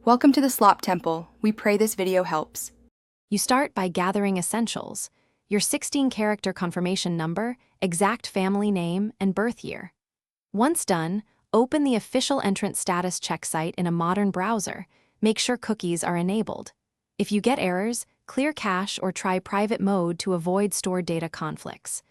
Welcome to the Slop Temple. We pray this video helps. You start by gathering essentials: your 16-character confirmation number, exact family name, and birth year. Once done, open the official entrance status check site in a modern browser. Make sure cookies are enabled. If you get errors, clear cache or try private mode to avoid stored data conflicts.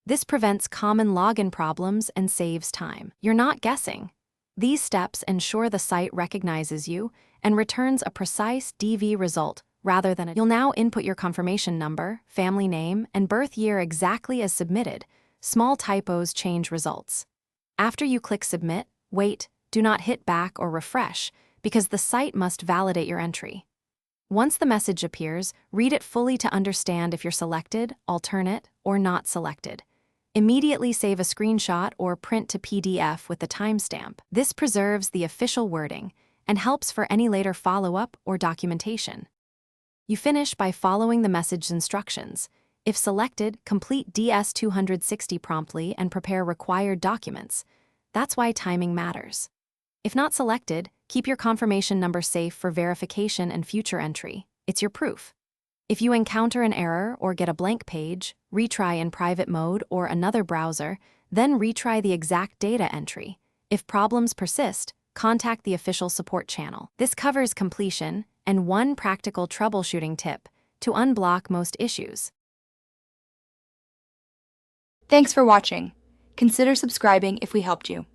This prevents common login problems and saves time. You're not guessing. These steps ensure the site recognizes you and returns a precise DV result rather than a... You'll now input your confirmation number, family name, and birth year exactly as submitted. Small typos change results. After you click Submit, wait, do not hit back or refresh, because the site must validate your entry. Once the message appears, read it fully to understand if you're selected, alternate, or not selected. Immediately save a screenshot or print to PDF with the timestamp. This preserves the official wording and helps for any later follow-up or documentation. You finish by following the message's instructions. If selected, complete DS-260 promptly and prepare required documents. That's why timing matters. If not selected, keep your confirmation number safe for verification and future entry. It's your proof. If you encounter an error or get a blank page, retry in private mode or another browser, then retry the exact data entry. If problems persist, contact the official support channel. This covers completion and one practical troubleshooting tip to unblock most issues. Thanks for watching. Consider subscribing if we helped you.